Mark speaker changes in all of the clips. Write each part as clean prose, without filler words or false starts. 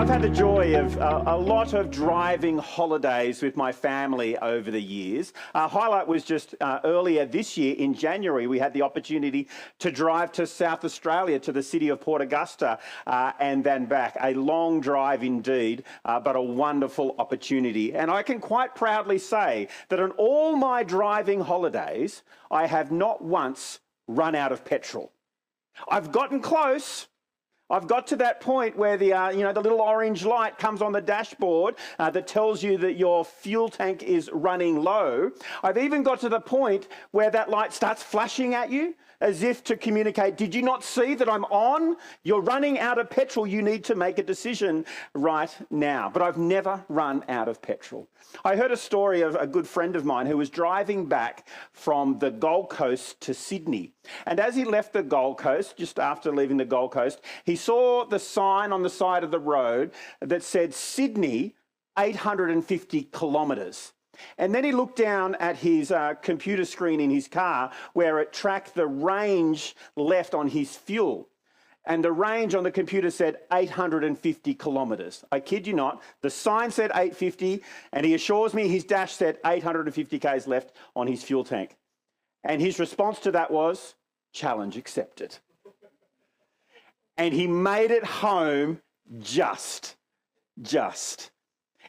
Speaker 1: I've had the joy of a lot of driving holidays with my family over the years. Highlight was just earlier this year in January, we had the opportunity to drive to South Australia, to the city of Port Augusta, and then back. A long drive indeed, but a wonderful opportunity. And I can quite proudly say that on all my driving holidays, I have not once run out of petrol. I've gotten close. I've got to that point where the little orange light comes on the dashboard that tells you that your fuel tank is running low. I've even got to the point where that light starts flashing at you as if to communicate, did you not see that I'm on? You're running out of petrol. You need to make a decision right now. But I've never run out of petrol. I heard a story of a good friend of mine who was driving back from the Gold Coast to Sydney. And as he left the Gold Coast, just after leaving the Gold Coast, he saw the sign on the side of the road that said Sydney, 850 kilometres. And then he looked down at his computer screen in his car where it tracked the range left on his fuel. And the range on the computer said 850 kilometres. I kid you not. The sign said 850, and he assures me his dash said 850 k's left on his fuel tank. And his response to that was, challenge accepted. And he made it home just.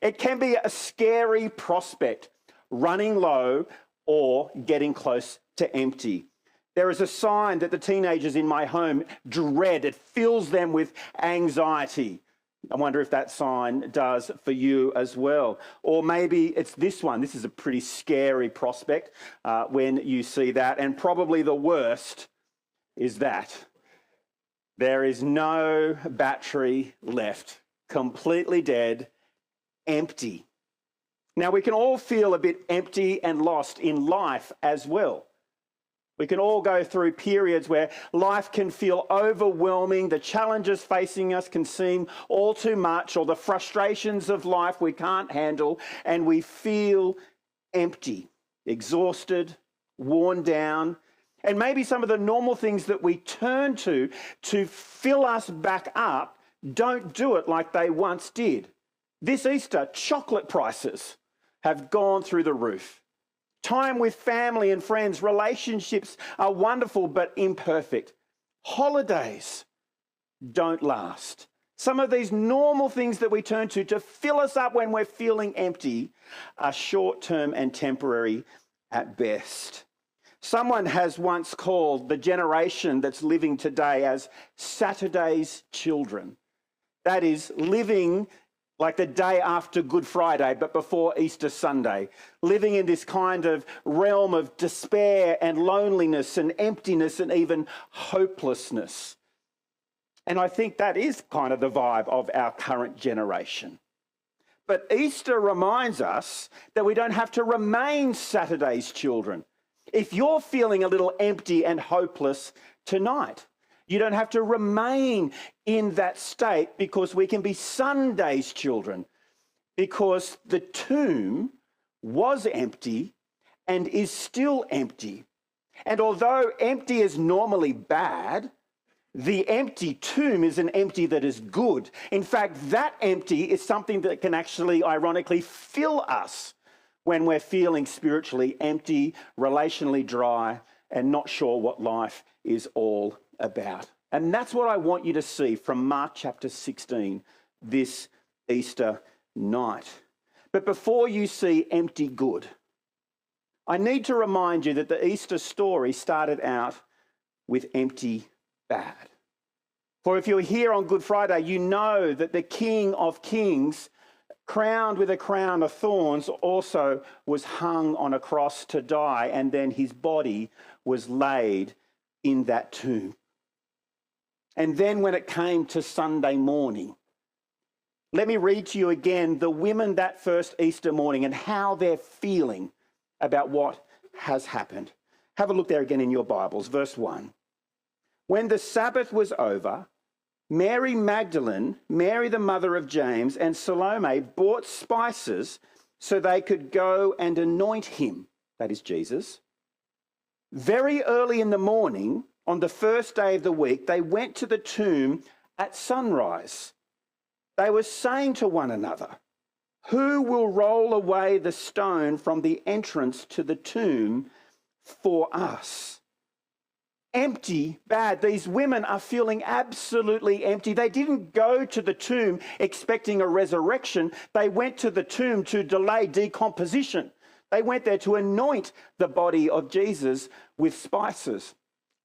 Speaker 1: It can be a scary prospect, running low or getting close to empty. There is a sign that the teenagers in my home dread. It fills them with anxiety. I wonder if that sign does for you as well. Or maybe it's this one. This is a pretty scary prospect when you see that. And probably the worst is that. There is no battery left. Completely dead. Empty. Now, we can all feel a bit empty and lost in life as well. We can all go through periods where life can feel overwhelming, the challenges facing us can seem all too much, or the frustrations of life we can't handle, and we feel empty, exhausted, worn down. And maybe some of the normal things that we turn to fill us back up don't do it like they once did. This Easter, chocolate prices have gone through the roof. Time with family and friends, relationships are wonderful but imperfect. Holidays don't last. Some of these normal things that we turn to fill us up when we're feeling empty are short-term and temporary at best. Someone has once called the generation that's living today as Saturday's children. That is, living like the day after Good Friday, but before Easter Sunday, living in this kind of realm of despair and loneliness and emptiness and even hopelessness. And I think that is kind of the vibe of our current generation. But Easter reminds us that we don't have to remain Saturday's children. If you're feeling a little empty and hopeless tonight, you don't have to remain in that state, because we can be Sunday's children, because the tomb was empty and is still empty. And although empty is normally bad, the empty tomb is an empty that is good. In fact, that empty is something that can actually, ironically, fill us when we're feeling spiritually empty, relationally dry, and not sure what life is all about. And that's what I want you to see from Mark chapter 16 this Easter night. But before you see empty good, I need to remind you that the Easter story started out with empty bad. For if you're here on Good Friday, you know that the King of Kings, crowned with a crown of thorns, also was hung on a cross to die, and then his body was laid in that tomb. And then when it came to Sunday morning, let me read to you again the women that first Easter morning and how they're feeling about what has happened. Have a look there again in your Bibles, verse 1. When the Sabbath was over, Mary Magdalene, Mary the mother of James, and Salome bought spices so they could go and anoint him, that is Jesus. Very early in the morning, on the first day of the week, they went to the tomb at sunrise. They were saying to one another, "Who will roll away the stone from the entrance to the tomb for us?" Empty, bad. These women are feeling absolutely empty. They didn't go to the tomb expecting a resurrection. They went to the tomb to delay decomposition. They went there to anoint the body of Jesus with spices.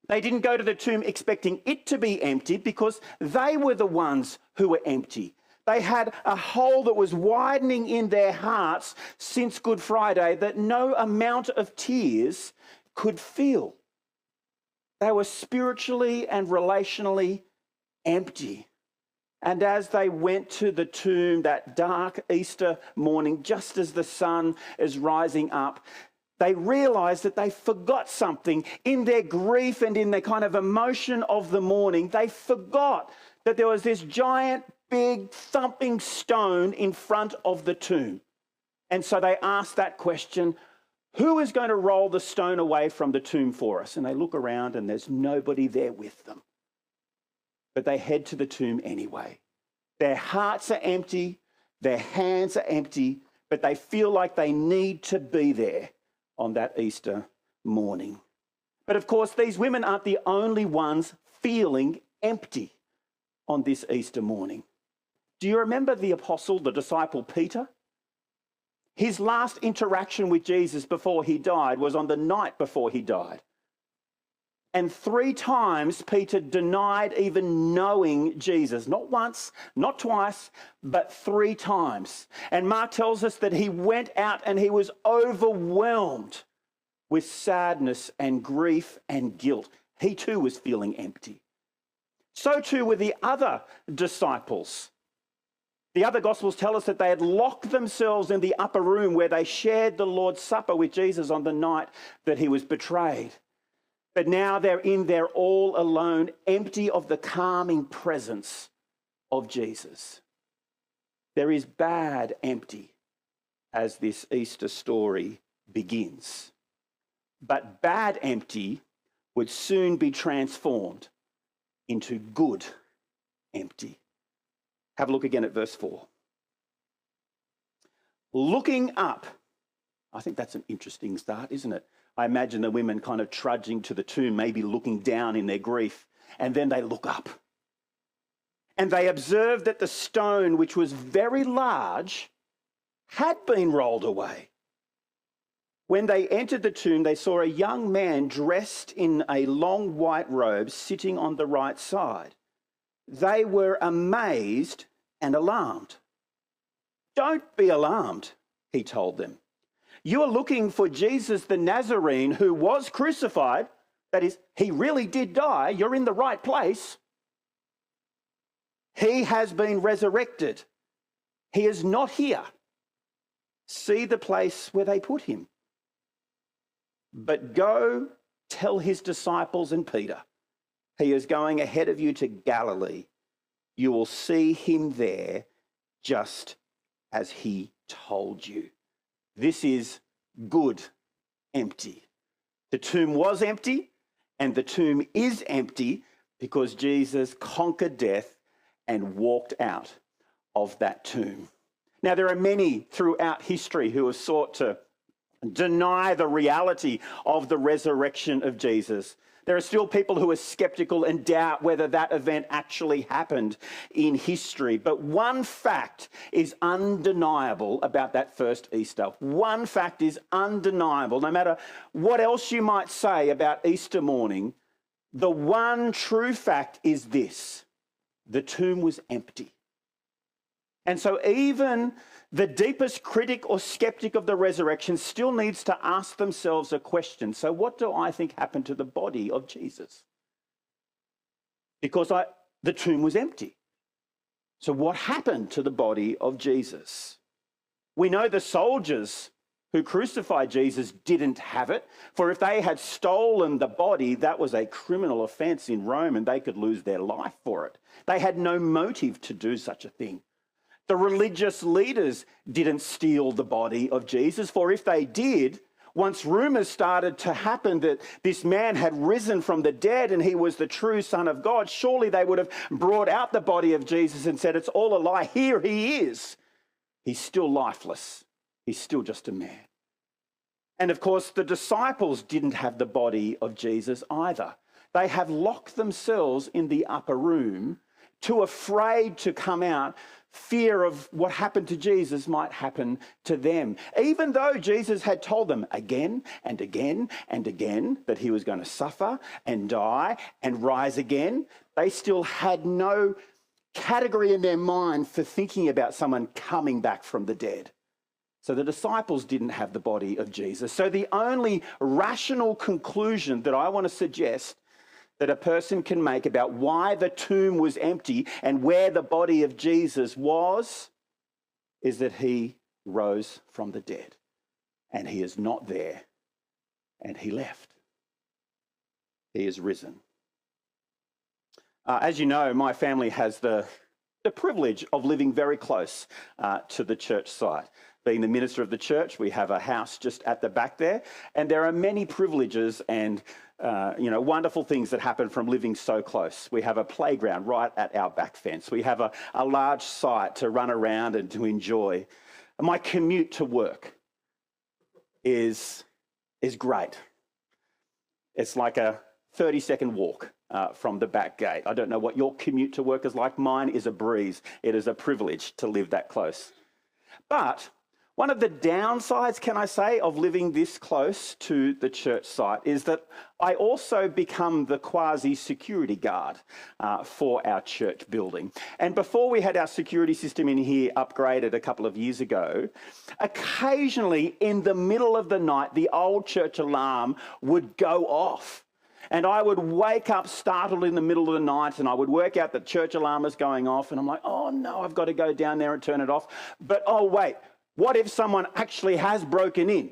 Speaker 1: They didn't go to the tomb expecting it to be empty because they were the ones who were empty. They had a hole that was widening in their hearts since Good Friday that no amount of tears could fill. They were spiritually and relationally empty. And as they went to the tomb that dark Easter morning, just as the sun is rising up, they realized that they forgot something in their grief and in their kind of emotion of the morning. They forgot that there was this giant, big, thumping stone in front of the tomb. And so they asked that question, who is going to roll the stone away from the tomb for us? And they look around and there's nobody there with them. But they head to the tomb anyway. Their hearts are empty, their hands are empty, but they feel like they need to be there on that Easter morning. But of course, these women aren't the only ones feeling empty on this Easter morning. Do you remember the apostle, the disciple Peter? His last interaction with Jesus before he died was on the night before he died. And 3 times Peter denied even knowing Jesus. Not once, not twice, but 3 times. And Mark tells us that he went out and he was overwhelmed with sadness and grief and guilt. He too was feeling empty. So too were the other disciples. The other Gospels tell us that they had locked themselves in the upper room where they shared the Lord's Supper with Jesus on the night that he was betrayed. But now they're in there all alone, empty of the calming presence of Jesus. There is bad empty as this Easter story begins. But bad empty would soon be transformed into good empty. Have a look again at verse 4. Looking up. I think that's an interesting start, isn't it? I imagine the women kind of trudging to the tomb, maybe looking down in their grief, and then they look up. And they observe that the stone, which was very large, had been rolled away. When they entered the tomb, they saw a young man dressed in a long white robe sitting on the right side. They were amazed and alarmed. "Don't be alarmed," he told them. "You are looking for Jesus the Nazarene who was crucified. That is, he really did die. You're in the right place. He has been resurrected. He is not here. See the place where they put him. But go tell his disciples and Peter, he is going ahead of you to Galilee. You will see him there just as he told you." This is good empty. The tomb was empty and the tomb is empty because Jesus conquered death and walked out of that tomb. Now, there are many throughout history who have sought to deny the reality of the resurrection of Jesus. There are still people who are skeptical and doubt whether that event actually happened in history. But one fact is undeniable about that first Easter. One fact is undeniable. No matter what else you might say about Easter morning, the one true fact is this: the tomb was empty. And so even the deepest critic or skeptic of the resurrection still needs to ask themselves a question. So what do I think happened to the body of Jesus? Because the tomb was empty. So what happened to the body of Jesus? We know the soldiers who crucified Jesus didn't have it, for if they had stolen the body, that was a criminal offence in Rome and they could lose their life for it. They had no motive to do such a thing. The religious leaders didn't steal the body of Jesus, for if they did, Once rumors started to happen that this man had risen from the dead and he was the true Son of God, surely they would have brought out the body of Jesus and said, it's all a lie. Here he is. He's still lifeless. He's still just a man. And of course, the disciples didn't have the body of Jesus either. They have locked themselves in the upper room, too afraid to come out. Fear of what happened to Jesus might happen to them. Even though Jesus had told them again and again and again that he was going to suffer and die and rise again, they still had no category in their mind for thinking about someone coming back from the dead. So the disciples didn't have the body of Jesus. So the only rational conclusion that I want to suggest that a person can make about why the tomb was empty and where the body of Jesus was is that he rose from the dead and he is not there and he left. He is risen. As you know, my family has the privilege of living very close to the church site. Being the minister of the church, we have a house just at the back there, and there are many privileges and wonderful things that happen from living so close. We have a playground right at our back fence. We have a large site to run around and to enjoy. And my commute to work is great. It's like a 30-second walk from the back gate. I don't know what your commute to work is like. Mine is a breeze. It is a privilege to live that close. But one of the downsides, can I say, of living this close to the church site is that I also become the quasi-security guard for our church building. And before we had our security system in here upgraded a couple of years ago, occasionally in the middle of the night, the old church alarm would go off. And I would wake up startled in the middle of the night and I would work out that church alarm is going off and I'm like, oh no, I've got to go down there and turn it off. But oh wait, what if someone actually has broken in?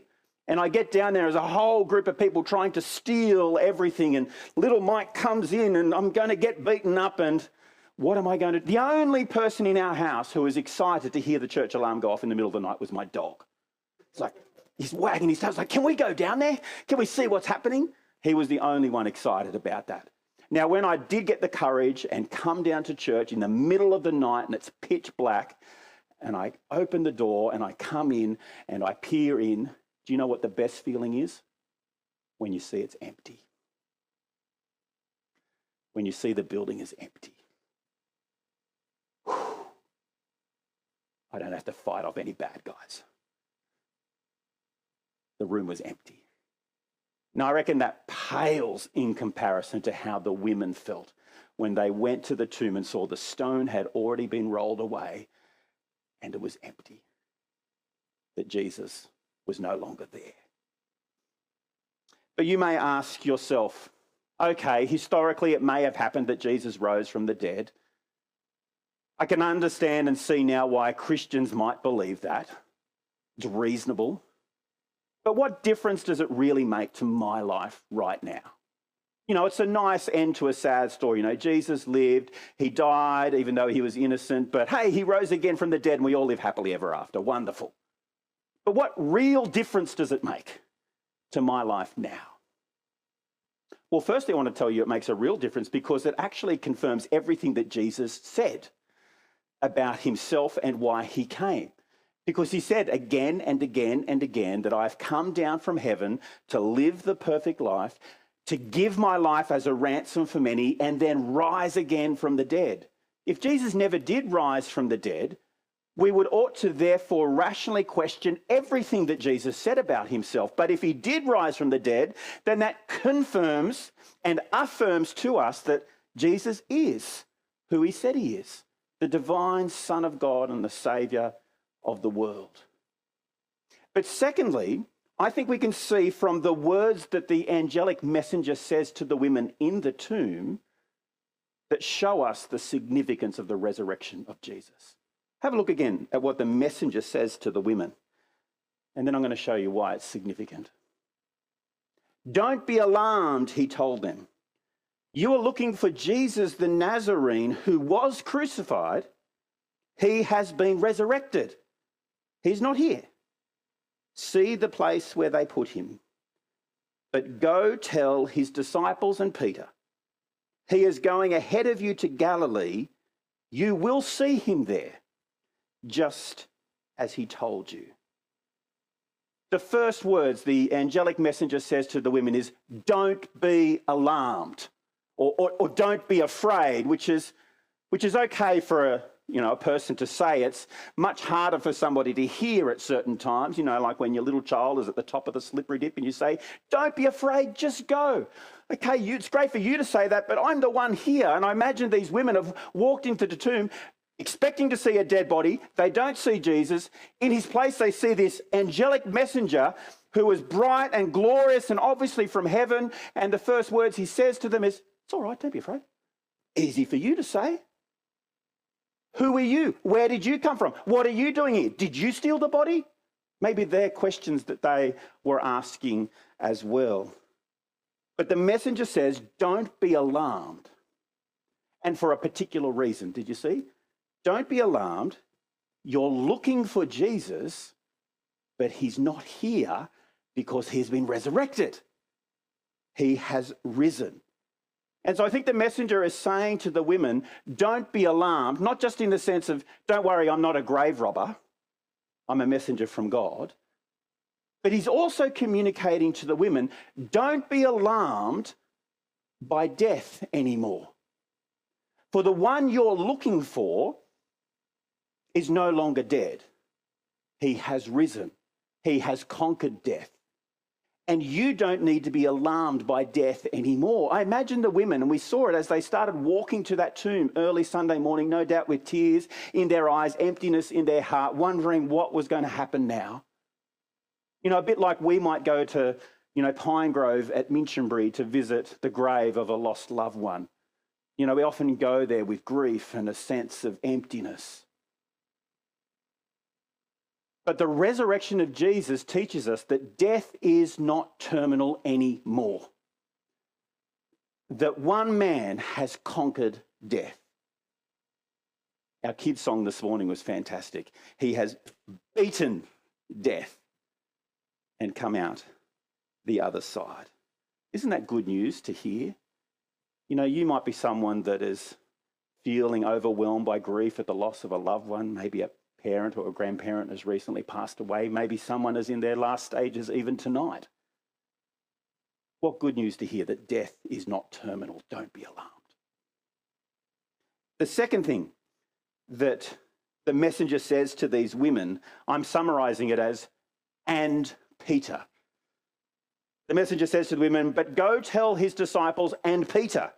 Speaker 1: And I get down there, there's a whole group of people trying to steal everything and little Mike comes in and I'm going to get beaten up and what am I going to do? The only person in our house who was excited to hear the church alarm go off in the middle of the night was my dog. It's like, he's wagging his tail, like, can we go down there? Can we see what's happening? He was the only one excited about that. Now, when I did get the courage and come down to church in the middle of the night and it's pitch black, and I open the door and I come in and I peer in, do you know what the best feeling is? When you see it's empty. When you see the building is empty. Whew. I don't have to fight off any bad guys. The room was empty. Now, I reckon that pales in comparison to how the women felt when they went to the tomb and saw the stone had already been rolled away and it was empty, that Jesus was no longer there. But you may ask yourself, okay, historically it may have happened that Jesus rose from the dead. I can understand and see now why Christians might believe that. It's reasonable. But what difference does it really make to my life right now? You know, it's a nice end to a sad story. You know, Jesus lived, he died, even though he was innocent, but hey, he rose again from the dead and we all live happily ever after. Wonderful. But what real difference does it make to my life now? Well, firstly, I want to tell you it makes a real difference because it actually confirms everything that Jesus said about himself and why he came. Because he said again and again and again that I've come down from heaven to live the perfect life, to give my life as a ransom for many, and then rise again from the dead. If Jesus never did rise from the dead, we would ought to therefore rationally question everything that Jesus said about himself. But if he did rise from the dead, then that confirms and affirms to us that Jesus is who he said he is, the divine Son of God and the Saviour of the world. But secondly, I think we can see from the words that the angelic messenger says to the women in the tomb that show us the significance of the resurrection of Jesus. Have a look again at what the messenger says to the women, and then I'm going to show you why it's significant. Don't be alarmed, he told them. You are looking for Jesus the Nazarene who was crucified. He has been resurrected. He's not here. see the place where they put him. But go tell his disciples and Peter, he is going ahead of you to Galilee. You will see him there, just as he told you. The first words the angelic messenger says to the women is, don't be alarmed, or don't be afraid, which is okay for a person to say. It's much harder for somebody to hear at certain times, like when your little child is at the top of the slippery dip and you say, don't be afraid, just go. Okay, it's great for you to say that, but I'm the one here. And I imagine these women have walked into the tomb expecting to see a dead body. They don't see Jesus. In his place, they see this angelic messenger who is bright and glorious and obviously from heaven. And the first words he says to them is, it's all right, don't be afraid. Easy for you to say. Who are you? Where did you come from? What are you doing here? Did you steal the body? Maybe they're questions that they were asking as well. But the messenger says, don't be alarmed. And for a particular reason, did you see? Don't be alarmed. You're looking for Jesus, but he's not here because he's been resurrected. He has risen. And so I think the messenger is saying to the women, don't be alarmed, not just in the sense of, don't worry, I'm not a grave robber. I'm a messenger from God. But he's also communicating to the women, don't be alarmed by death anymore. For the one you're looking for is no longer dead. He has risen. He has conquered death. And you don't need to be alarmed by death anymore. I imagine the women, and we saw it as they started walking to that tomb early Sunday morning, no doubt with tears in their eyes, emptiness in their heart, wondering what was going to happen now. A bit like we might go to, Pine Grove at Minchinbury to visit the grave of a lost loved one. We often go there with grief and a sense of emptiness. But the resurrection of Jesus teaches us that death is not terminal anymore. That one man has conquered death. Our kids' song this morning was fantastic. He has beaten death and come out the other side. Isn't that good news to hear? You might be someone that is feeling overwhelmed by grief at the loss of a loved one, maybe a parent or a grandparent has recently passed away. Maybe someone is in their last stages even tonight. What good news to hear that death is not terminal. Don't be alarmed. The second thing that the messenger says to these women, I'm summarising it as, and Peter. The messenger says to the women, but go tell his disciples and Peter,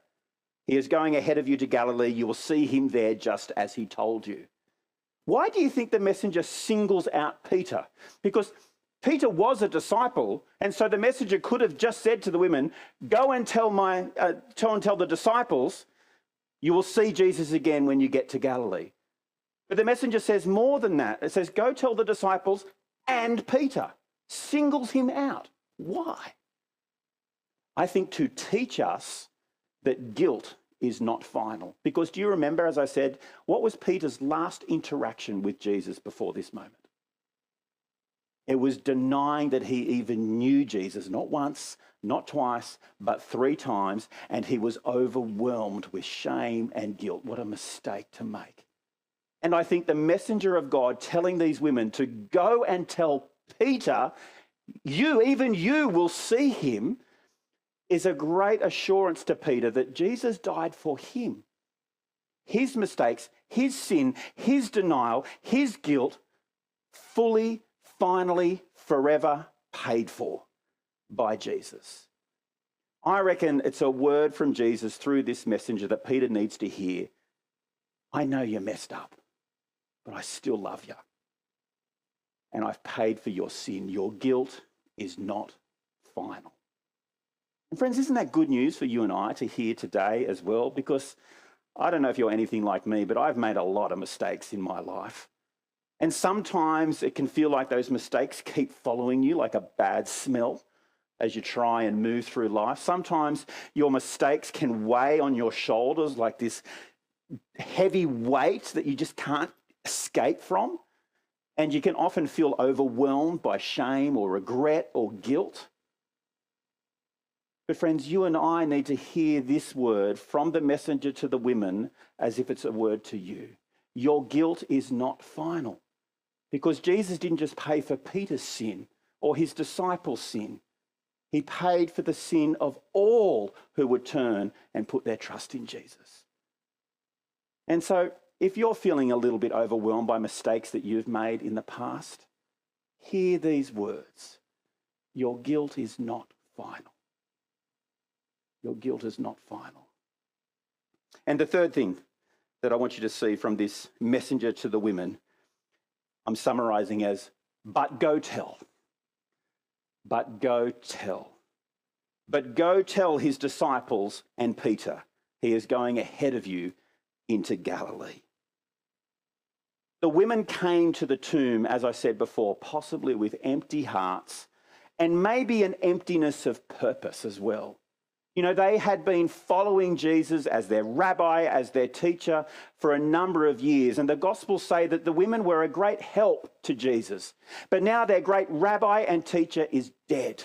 Speaker 1: he is going ahead of you to Galilee. You will see him there just as he told you. Why do you think the messenger singles out Peter? Because Peter was a disciple, and so the messenger could have just said to the women, go and tell the disciples, you will see Jesus again when you get to Galilee. But the messenger says more than that. It says, go tell the disciples and Peter. Singles him out. Why? I think to teach us that guilt is not final. Because do you remember, as I said, what was Peter's last interaction with Jesus before this moment? It was denying that he even knew Jesus, not once, not twice, but 3 times, and he was overwhelmed with shame and guilt. What a mistake to make. And I think the messenger of God telling these women to go and tell Peter, even you will see him, is a great assurance to Peter that Jesus died for him. His mistakes, his sin, his denial, his guilt, fully, finally, forever paid for by Jesus. I reckon it's a word from Jesus through this messenger that Peter needs to hear. I know you messed up, but I still love you. And I've paid for your sin. Your guilt is not final. And friends, isn't that good news for you and I to hear today as well? Because I don't know if you're anything like me, but I've made a lot of mistakes in my life. And sometimes it can feel like those mistakes keep following you like a bad smell as you try and move through life. Sometimes your mistakes can weigh on your shoulders like this heavy weight that you just can't escape from. and you can often feel overwhelmed by shame or regret or guilt. But friends, you and I need to hear this word from the messenger to the women as if it's a word to you. Your guilt is not final, because Jesus didn't just pay for Peter's sin or his disciples' sin. He paid for the sin of all who would turn and put their trust in Jesus. And so if you're feeling a little bit overwhelmed by mistakes that you've made in the past, hear these words. Your guilt is not final. Your guilt is not final. And the third thing that I want you to see from this messenger to the women, I'm summarising as, but go tell. But go tell. But go tell his disciples and Peter, he is going ahead of you into Galilee. The women came to the tomb, as I said before, possibly with empty hearts and maybe an emptiness of purpose as well. You know, they had been following Jesus as their rabbi, as their teacher for a number of years. And the Gospels say that the women were a great help to Jesus. But now their great rabbi and teacher is dead.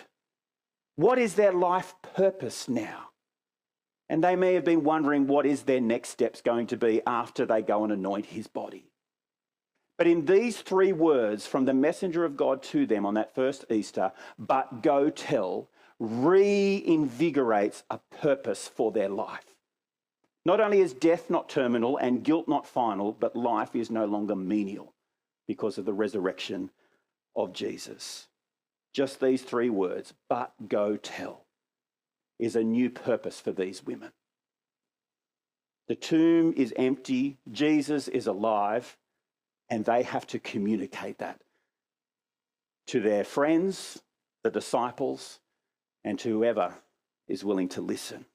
Speaker 1: What is their life purpose now? And they may have been wondering what is their next steps going to be after they go and anoint his body. But in these three words from the messenger of God to them on that first Easter, but go tell, reinvigorates a purpose for their life. Not only is death not terminal and guilt not final, but life is no longer menial because of the resurrection of Jesus. Just these three words, but go tell, is a new purpose for these women. The tomb is empty, Jesus is alive, and they have to communicate that to their friends, the disciples, and to whoever is willing to listen.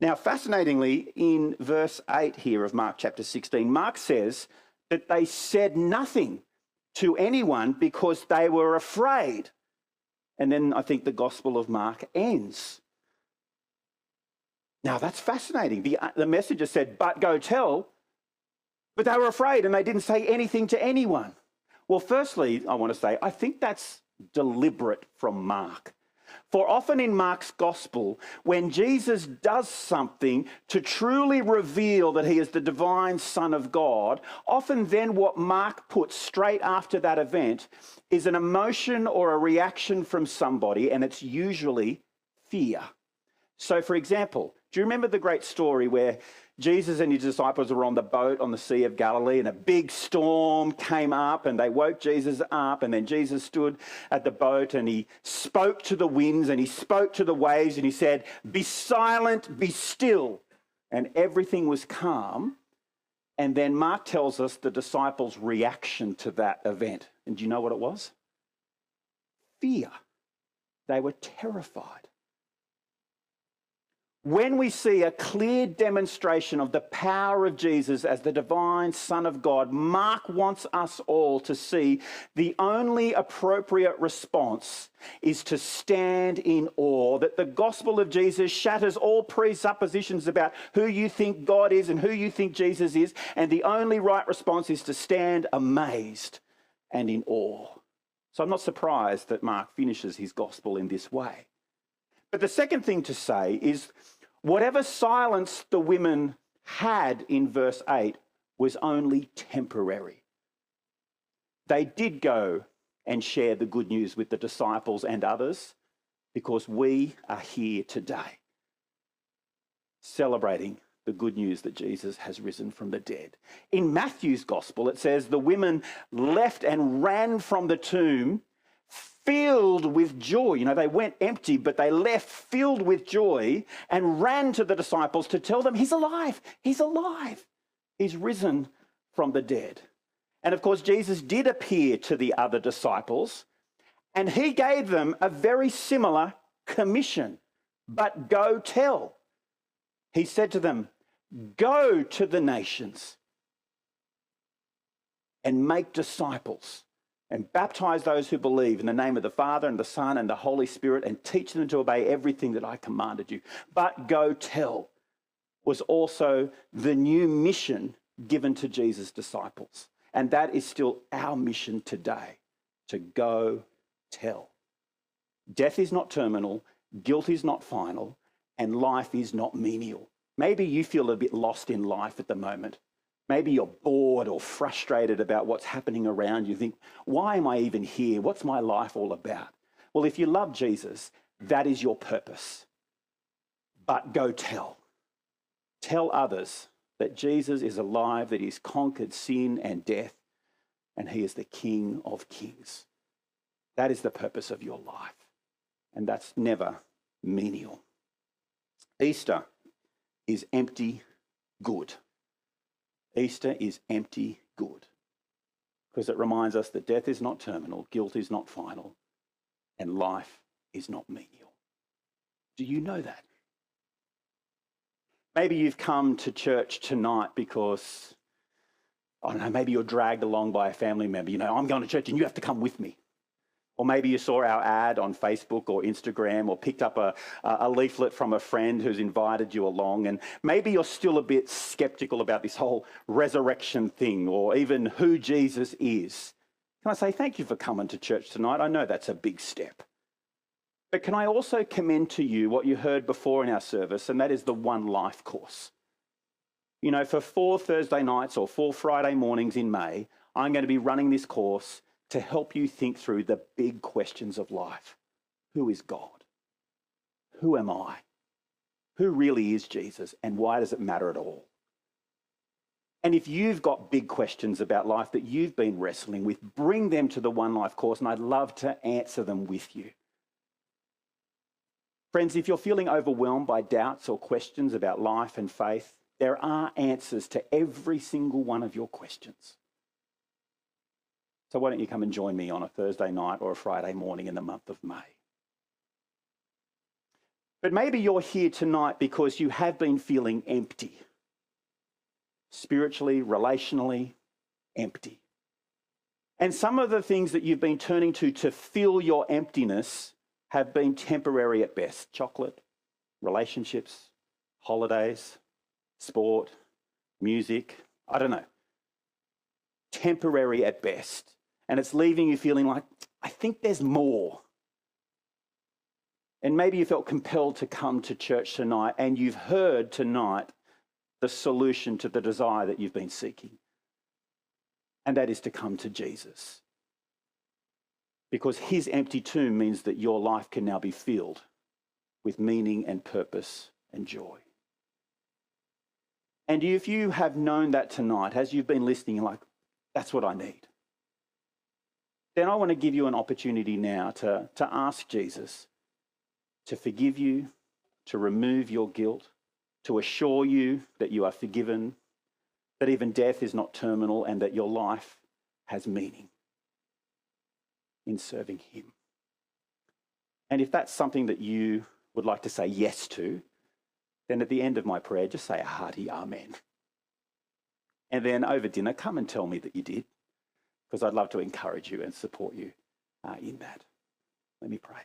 Speaker 1: Now, fascinatingly, in verse 8 here of Mark chapter 16, Mark says that they said nothing to anyone because they were afraid. And then I think the Gospel of Mark ends. Now, that's fascinating. The messenger said, but go tell, but they were afraid and they didn't say anything to anyone. Well, firstly, I want to say, I think that's deliberate from Mark. For often in Mark's gospel, when Jesus does something to truly reveal that he is the divine Son of God, often then what Mark puts straight after that event is an emotion or a reaction from somebody, and it's usually fear. So, for example, do you remember the great story where Jesus and his disciples were on the boat on the Sea of Galilee and a big storm came up and they woke Jesus up, and then Jesus stood at the boat and he spoke to the winds and he spoke to the waves and he said, "Be silent, be still." And everything was calm. And then Mark tells us the disciples' reaction to that event. And do you know what it was? Fear. They were terrified. When we see a clear demonstration of the power of Jesus as the divine Son of God, Mark wants us all to see the only appropriate response is to stand in awe, that the gospel of Jesus shatters all presuppositions about who you think God is and who you think Jesus is, and the only right response is to stand amazed and in awe. So I'm not surprised that Mark finishes his gospel in this way. But the second thing to say is whatever silence the women had in verse 8 was only temporary. They did go and share the good news with the disciples and others because we are here today celebrating the good news that Jesus has risen from the dead. In Matthew's gospel, it says the women left and ran from the tomb filled with joy. You know, they went empty, but they left filled with joy and ran to the disciples to tell them, he's alive, he's alive. He's risen from the dead. And of course, Jesus did appear to the other disciples and he gave them a very similar commission, but go tell. He said to them, go to the nations and make disciples and baptize those who believe in the name of the Father and the Son and the Holy Spirit, and teach them to obey everything that I commanded you. But go tell was also the new mission given to Jesus' disciples. And that is still our mission today, to go tell. Death is not terminal, guilt is not final, and life is not menial. Maybe you feel a bit lost in life at the moment. Maybe you're bored or frustrated about what's happening around you. Think, why am I even here? What's my life all about? Well, if you love Jesus, that is your purpose. But go tell. Tell others that Jesus is alive, that he's conquered sin and death, and he is the King of Kings. That is the purpose of your life. And that's never menial. Easter is empty good. Easter is empty good. Because it reminds us that death is not terminal, guilt is not final, and life is not menial. Do you know that? Maybe you've come to church tonight because, I don't know, maybe you're dragged along by a family member. You know, I'm going to church and you have to come with me. Or maybe you saw our ad on Facebook or Instagram, or picked up a leaflet from a friend who's invited you along. And maybe you're still a bit skeptical about this whole resurrection thing, or even who Jesus is. Can I say thank you for coming to church tonight? I know that's a big step. But can I also commend to you what you heard before in our service, and that is the One Life course. You know, for 4 Thursday nights or 4 Friday mornings in May, I'm going to be running this course to help you think through the big questions of life. Who is God? Who am I? Who really is Jesus? And why does it matter at all? And if you've got big questions about life that you've been wrestling with, bring them to the One Life course, and I'd love to answer them with you. Friends, if you're feeling overwhelmed by doubts or questions about life and faith, there are answers to every single one of your questions. So why don't you come and join me on a Thursday night or a Friday morning in the month of May? But maybe you're here tonight because you have been feeling empty. Spiritually, relationally, empty. And some of the things that you've been turning to fill your emptiness have been temporary at best. Chocolate, relationships, holidays, sport, music, I don't know. Temporary at best. And it's leaving you feeling like, I think there's more. And maybe you felt compelled to come to church tonight, and you've heard tonight the solution to the desire that you've been seeking. And that is to come to Jesus. Because his empty tomb means that your life can now be filled with meaning and purpose and joy. And if you have known that tonight, as you've been listening, you're like, that's what I need. Then I want to give you an opportunity now to ask Jesus to forgive you, to remove your guilt, to assure you that you are forgiven, that even death is not terminal, and that your life has meaning in serving him. And if that's something that you would like to say yes to, then at the end of my prayer, just say a hearty amen. And then over dinner, come and tell me that you did, because I'd love to encourage you and support you in that. Let me pray.